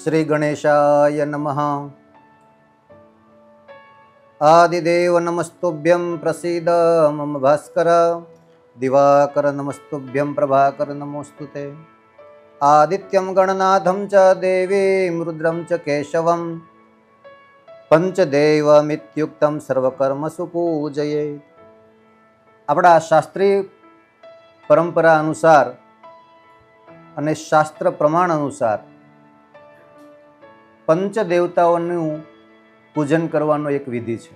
શ્રી ગણેશાય નમઃ. આદિદેવ નમસ્તુભ્યં પ્રસીદ મમ ભાસ્કર. દિવાકર નમસ્તુભ્યં પ્રભાકર નમોસ્તુતે. આદિત્યમ ગણનાથમ ચ દેવીમ રુદ્રમ ચ કેશવમ પંચદેવમિત્યુક્તમ સર્વકર્મસુ પૂજયેત. આપણા શાસ્ત્રીય પરંપરા અનુસાર અને શાસ્ત્ર પ્રમાણ અનુસાર પંચદેવતાઓનું પૂજન કરવાનો એક વિધિ છે.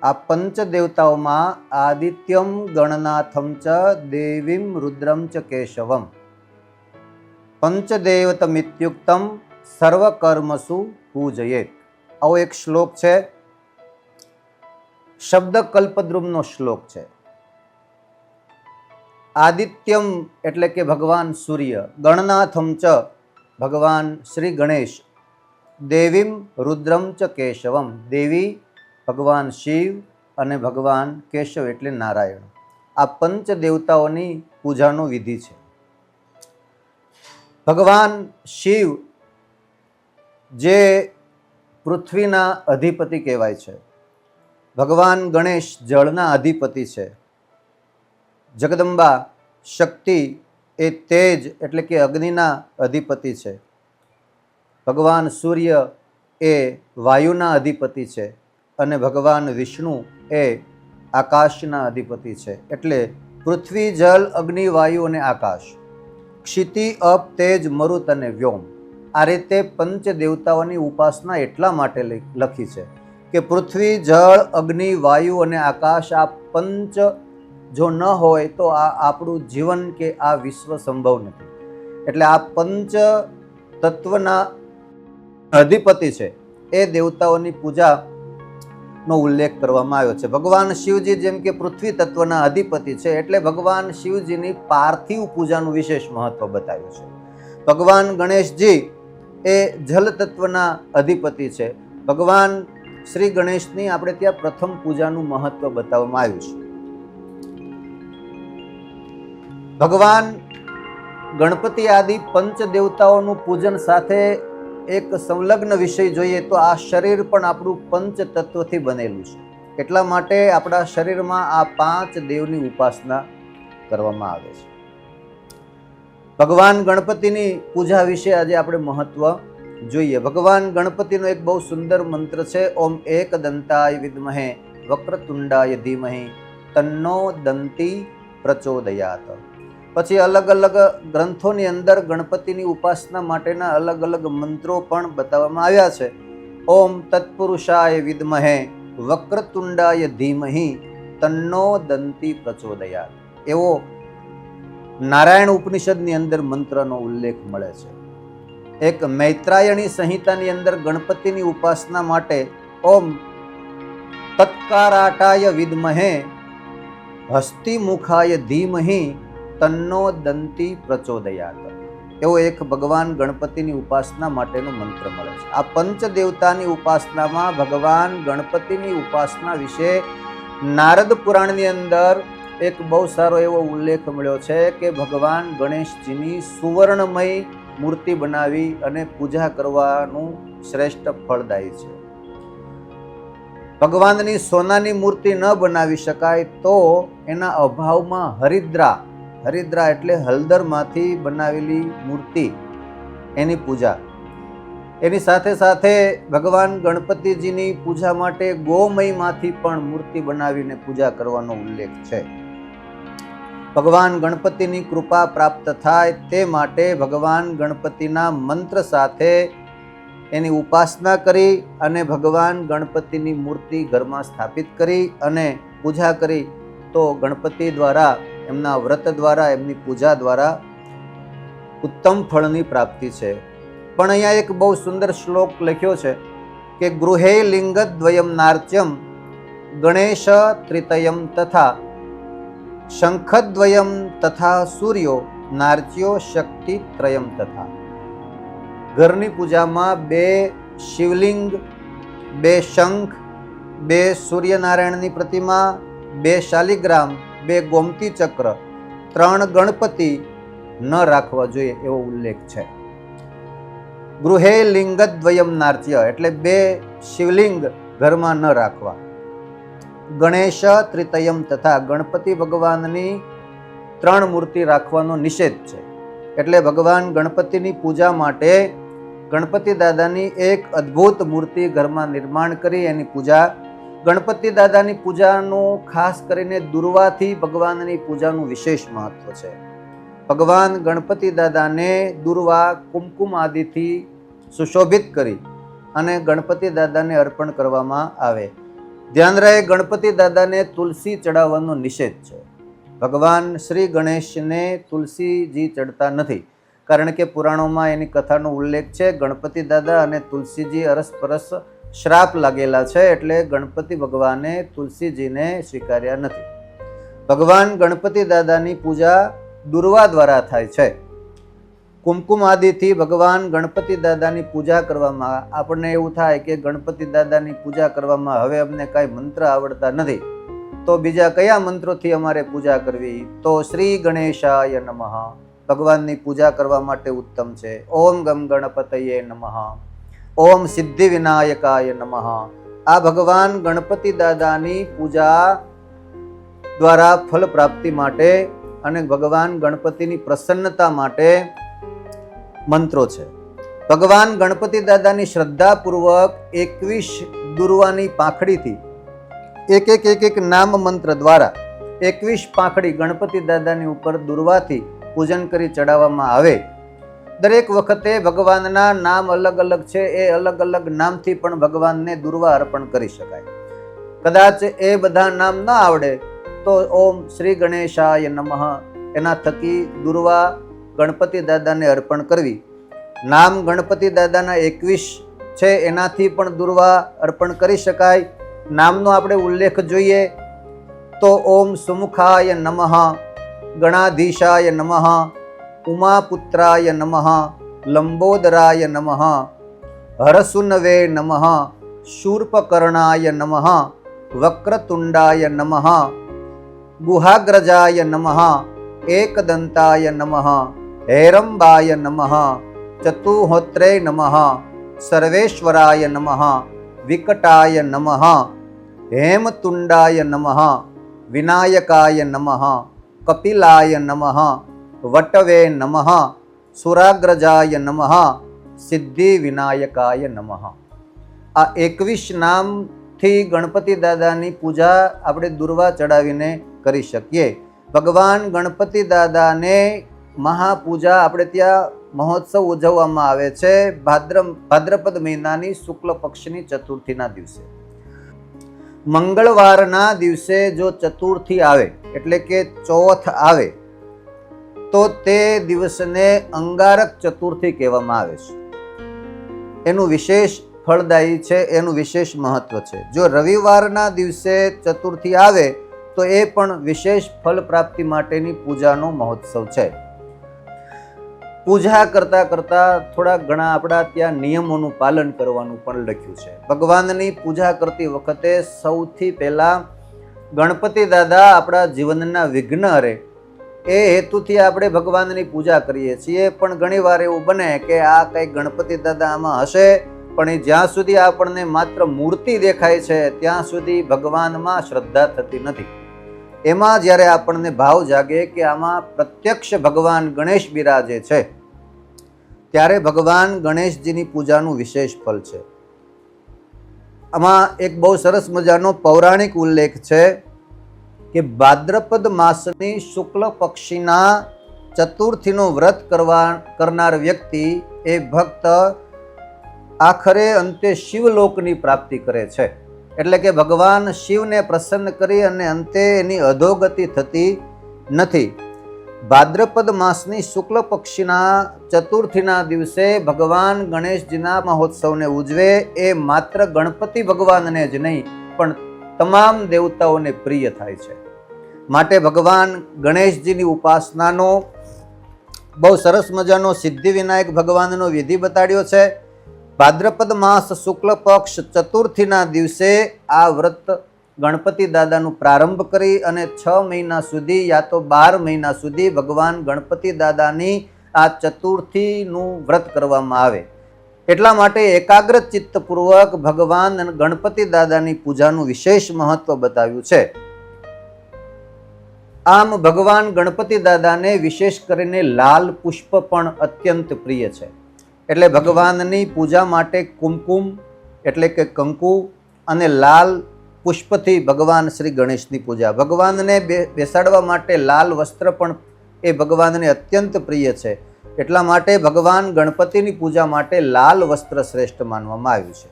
આ પંચદેવતાઓમાં આદિત્યમ ગણનાથમ ચ દેવીમ રુદ્રમ ચ કેશવમ પંચદેવતમિત્યુક્તમ સર્વકર્મસુ પૂજયેત. આવો એક શ્લોક છે, શબ્દ કલ્પદ્રુમનો શ્લોક છે. આદિત્યમ એટલે કે ભગવાન સૂર્ય, ગણનાથમ ચ ભગવાન શ્રી ગણેશ, દેવીમ રુદ્રમ ચ કેશવમ દેવી ભગવાન શિવ અને ભગવાન કેશવ એટલે નારાયણ. આ પંચ દેવતાઓની પૂજાનો વિધિ છે. ભગવાન શિવ જે પૃથ્વીના અધિપતિ કહેવાય છે, ભગવાન ગણેશ જળના અધિપતિ છે, જગદંબા શક્તિ એ તેજ એટલે કે અગ્નિના અધિપતિ છે, ભગવાન સૂર્ય એ વાયુના અધિપતિ છે અને ભગવાન વિષ્ણુ એ આકાશના અધિપતિ છે. એટલે પૃથ્વી, જલ, અગ્નિ, વાયુ અને આકાશ, ક્ષિતિ, અપ, તેજ, મરુત અને વ્યોમ. આ રીતે પંચ દેવતાઓની ઉપાસના એટલા માટે લખી છે કે પૃથ્વી, જળ, અગ્નિ, વાયુ અને આકાશ આ પંચ જો ન હોય તો આપણું જીવન કે આ વિશ્વ સંભવ નથી. એટલે આ પંચ તત્વના અધિપતિ છે એ દેવતાઓની પૂજાનો ઉલ્લેખ કરવામાં આવ્યો છે. ભગવાન શિવજી જેમ કે પૃથ્વી તત્વના અધિપતિ છે એટલે ભગવાન શિવજીની પાર્થિવ પૂજાનું વિશેષ મહત્વ બતાવ્યું છે. ભગવાન ગણેશજી એ જલ તત્વના અધિપતિ છે. ભગવાન શ્રી ગણેશની આપણે ત્યાં પ્રથમ પૂજાનું મહત્વ બતાવવામાં આવ્યું છે. ભગવાન ગણપતિ આદિ પંચ દેવતાઓનું પૂજન સાથે એક સંલગ્ન વિષય જોઈએ તો આ શરીર પણ આપણું પંચ તત્વથી બનેલું છે. એટલા માટે આપણા શરીરમાં આ પાંચ દેવની ઉપાસના કરવામાં આવે છે. ભગવાન ગણપતિની પૂજા વિશે આજે આપણે મહત્વ જોઈએ. ભગવાન ગણપતિનો એક બહુ સુંદર મંત્ર છે, ઓમ એકદંતાય વિદ્મહે વક્રતુંડાય ધીમહિ તન્નો દંતી પ્રચોદયાત. પછી અલગ અલગ ગ્રંથોની અંદર ગણપતિની ઉપાસના માટેના અલગ અલગ મંત્રો પણ બતાવવામાં આવ્યા છે. ઓમ તત્પુરુષાય વિદ્મહે વક્રતુંડાય ધીમહિ તન્નો દંતી પ્રચોદયાત. એવો નારાયણ ઉપનિષદની અંદર મંત્રનો ઉલ્લેખ મળે છે. એક મૈત્રાયણી સંહિતાની અંદર ગણપતિની ઉપાસના માટે ઓમ તત્કારાટાય વિદ્મહે હસ્તિમુખાય ધીમહિ તન્નો દંતી પ્રચોદયાત. એવો એક ભગવાન ગણપતિની ઉપાસના માટેનો મંત્ર મળે છે. આ પંચ દેવતાની ઉપાસનામાં ભગવાન ગણપતિની ઉપાસના વિશે નારદ પુરાણની અંદર એક બહુ સારો એવો ઉલ્લેખ મળ્યો છે કે ભગવાન ગણેશજીની સુવર્ણમય મૂર્તિ બનાવી અને પૂજા કરવાનું શ્રેષ્ઠ ફળદાયી છે. ભગવાનની સોનાની મૂર્તિ ન બનાવી શકાય તો એના અભાવમાં હરિદ્રા એટલે હળદરમાંથી બનાવેલી મૂર્તિ, એની પૂજા. એની સાથે સાથે ભગવાન ગણપતિજીની પૂજા માટે ગોમયમાંથી પણ મૂર્તિ બનાવીને પૂજા કરવાનો ઉલ્લેખ છે. ભગવાન ગણપતિની કૃપા પ્રાપ્ત થાય તે માટે ભગવાન ગણપતિના મંત્ર સાથે એની ઉપાસના કરી અને ભગવાન ગણપતિની મૂર્તિ ઘરમાં સ્થાપિત કરી અને પૂજા કરી તો ગણપતિ દ્વારા, એમના વ્રત દ્વારા, એમની પૂજા દ્વારા ઉત્તમ ફળની પ્રાપ્તિ છે. પણ અહીંયા એક બહુ સુંદર શ્લોક લખ્યો છે કે ગૃહે લિંગદ્વયમ નાર્ચ્યમ ગણેશ ત્રિતયમ તથા શંખદ્વયમ તથા સૂર્યો નાર્ચ્યો શક્તિ ત્રયમ તથા. ઘરની પૂજામાં 2 શિવલિંગ, 2 શંખ, 2 સૂર્યનારાયણની પ્રતિમા, 2 શાલિગ્રામ, 2 ગોમતી ચક્ર, 3 ગણપતિ ન રાખવા જોઈએ એવો ઉલ્લેખ છે. ગૃહે લિંગદ્વયમ નાર્ચ્ય એટલે બે શિવલિંગ ઘરમાં ન રાખવા. ગણેશ ત્રિતયમ તથા ગણપતિ ભગવાનની 3 મૂર્તિ રાખવાનો નિષેધ છે. એટલે ભગવાન ગણપતિની પૂજા માટે ગણપતિ દાદાની એક અદ્ભુત મૂર્તિ ઘરમાં નિર્માણ કરી એની પૂજા. ગણપતિ દાદાની પૂજાનું ખાસ કરીને દુર્વાથી ભગવાનની પૂજાનું વિશેષ મહત્વ છે. ભગવાન ગણપતિ દાદાને દુર્વા કુમકુમ આદિથી સુશોભિત કરી અને ગણપતિ દાદાને અર્પણ કરવામાં આવે. ધ્યાન રહે, ગણપતિ દાદાને તુલસી ચડાવવાનો નિષેધ છે. ભગવાન શ્રી ગણેશને તુલસીજી ચડતા નથી, કારણ કે પુરાણોમાં એની કથાનો ઉલ્લેખ છે. ગણપતિ દાદા અને તુલસીજી અરસપરસ શ્રાપ લાગેલા છે, એટલે ગણપતિ ભગવાને તુલસીજીને સ્વીકાર્યા નથી. ભગવાન ગણપતિ દાદાની પૂજા દુર્વા દ્વારા થાય છે. કુમકુમ આદિથી ભગવાન ગણપતિ દાદાની પૂજા કરવામાં આપણને એવું થાય કે ગણપતિ દાદાની પૂજા કરવામાં હવે અમને કાંઈ મંત્ર આવડતા નથી, તો બીજા કયા મંત્રોથી અમારે પૂજા કરવી? તો શ્રી ગણેશાય નમઃ ભગવાનની પૂજા કરવા માટે ઉત્તમ છે. ઓમ ગમ ગણપતયે નમઃ, ઓમ સિદ્ધિ વિનાયકાય નમઃ. આ ભગવાન ગણપતિ દાદાની પૂજા દ્વારા ફલ પ્રાપ્તિ માટે અને ભગવાન ગણપતિની પ્રસન્નતા માટે મંત્રો છે. ભગવાન ગણપતિ દાદાની શ્રદ્ધાપૂર્વક 21 દુર્વાની પાંખડીથી એક નામ મંત્ર દ્વારા 21 પાંખડી ગણપતિ દાદાની ઉપર દુર્વાથી પૂજન કરી ચડાવવામાં આવે. દરેક વખતે ભગવાનના નામ અલગ અલગ છે, એ અલગ અલગ નામથી પણ ભગવાનને દુર્વા અર્પણ કરી શકાય. કદાચ એ બધા નામ ન આવડે તો ઓમ શ્રી ગણેશાય નમઃ એના થકી દુર્વા ગણપતિ દાદાને અર્પણ કરવી. નામ ગણપતિ દાદાના 21 છે, એનાથી પણ દુર્વા અર્પણ કરી શકાય. નામનો આપણે ઉલ્લેખ જોઈએ તો ઓમ સુમુખાય નમઃ, ગણાધીશાય નમઃ, ઉમાપુત્રાય નમઃ, લંબોદરાય નમઃ, હરસુનવે નમઃ, શૂર્પકર્ણાય નમઃ, વક્રતુંડાય નમઃ, ગુહાગ્રજાય નમઃ, એકદંતાય નમઃ, હેરંબાય નમઃ, ચતુહોત્રે નમઃ, સર્વેશ્વરાય નમઃ, વિકટાય નમઃ, હેમતુંડાય નમઃ, વિનાયકાય નમઃ, કપિલાય નમઃ, વટવે નમઃ, સુરાગ્રજાય નમઃ, સિદ્ધિ વિનાયકાય નમઃ. આ 21 નામથી ગણપતિ દાદાની પૂજા આપણે દુર્વા ચડાવીને કરી શકીએ. ભગવાન ગણપતિ દાદાને મહાપૂજા આપણે ત્યાં મહોત્સવ ઉજવવામાં આવે છે ભાદ્રપદ મહિનાની શુક્લ પક્ષની ચતુર્થીના દિવસે. મંગળવારના દિવસે જો ચતુર્થી આવે એટલે કે ચોથ આવે તો તે દિવસને અંગારક ચતુર્થી કહેવામાં આવે છે. એનું વિશેષ ફળદાયી છે, એનું વિશેષ મહત્વ છે. જો રવિવારના દિવસે ચતુર્થી આવે તો એ પણ વિશેષ ફલ પ્રાપ્તિ માટેની પૂજાનો મહોત્સવ છે. પૂજા કરતા કરતા થોડા ઘણા આપણા ત્યાં નિયમોનું પાલન કરવાનું પણ લખ્યું છે. ભગવાનની પૂજા કરતી વખતે સૌથી પહેલા ગણપતિ દાદા આપણા જીવનના વિઘ્ન હરે એ હેતુથી આપણે ભગવાનની પૂજા કરીએ છીએ. પણ ઘણીવાર એવું બને કે આ કંઈક ગણપતિ દાદા આમાં હશે, પણ એ જ્યાં સુધી આપણને માત્ર મૂર્તિ દેખાય છે ત્યાં સુધી ભગવાનમાં શ્રદ્ધા થતી નથી. એમાં જ્યારે આપણને ભાવ જાગે કે આમાં પ્રત્યક્ષ ભગવાન ગણેશ બિરાજે છે, ત્યારે ભગવાન ગણેશજીની પૂજાનું વિશેષ ફળ છે. આમાં એક બહુ સરસ મજાનો પૌરાણિક ઉલ્લેખ છે કે ભાદ્રપદ માસની શુક્લ પક્ષીના ચતુર્થીનું વ્રત કરનાર વ્યક્તિ એ ભક્ત આખરે અંતે શિવલોકની પ્રાપ્તિ કરે છે. એટલે કે ભગવાન શિવને પ્રસન્ન કરી અને અંતે એની અધોગતિ થતી નથી. ભાદ્રપદ માસની શુક્લ પક્ષીના ચતુર્થીના દિવસે ભગવાન ગણેશજીના મહોત્સવને ઉજવે એ માત્ર ગણપતિ ભગવાનને જ નહીં પણ તમામ દેવતાઓને પ્રિય થાય છે. માટે ભગવાન ગણેશજીની ઉપાસનાનો બહુ સરસ મજાનો સિદ્ધિ વિનાયક ભગવાનનો વિધિ બતાડ્યો છે. ભાદ્રપદ માસ શુક્લ પક્ષ ચતુર્થીના દિવસે આ વ્રત ગણપતિ દાદાનું પ્રારંભ કરી અને 6 મહિના સુધી યા તો 12 મહિના સુધી ભગવાન ગણપતિ દાદાની આ ચતુર્થીનું વ્રત કરવામાં આવે. એટલા માટે એકાગ્ર ચિત્તપૂર્વક ભગવાન ગણપતિ દાદાની પૂજાનું વિશેષ મહત્વ બતાવ્યું છે. આમ ભગવાન ગણપતિ દાદાને વિશેષ કરીને લાલ પુષ્પ પણ અત્યંત પ્રિય છે. એટલે ભગવાનની પૂજા માટે કુમકુમ એટલે કે કંકુ અને લાલ પુષ્પથી ભગવાન શ્રી ગણેશની પૂજા. ભગવાનને બેસાડવા માટે લાલ વસ્ત્ર પણ એ ભગવાનને અત્યંત પ્રિય છે. એટલા માટે ભગવાન ગણપતિની પૂજા માટે લાલ વસ્ત્ર શ્રેષ્ઠ માનવામાં આવ્યું છે.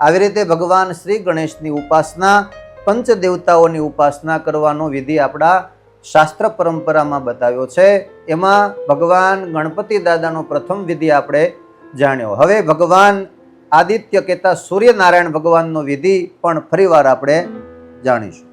આવી રીતે ભગવાન શ્રી ગણેશની ઉપાસના, પંચ દેવતાઓની ઉપાસના કરવાનો વિધિ આપણા શાસ્ત્ર પરંપરામાં બતાવ્યો છે. એમાં ભગવાન ગણપતિ દાદાનો પ્રથમ વિધિ આપણે જાણ્યો. હવે ભગવાન આદિત્ય કહેતા સૂર્યનારાયણ ભગવાનનો વિધિ પણ ફરીવાર આપણે જાણીશું.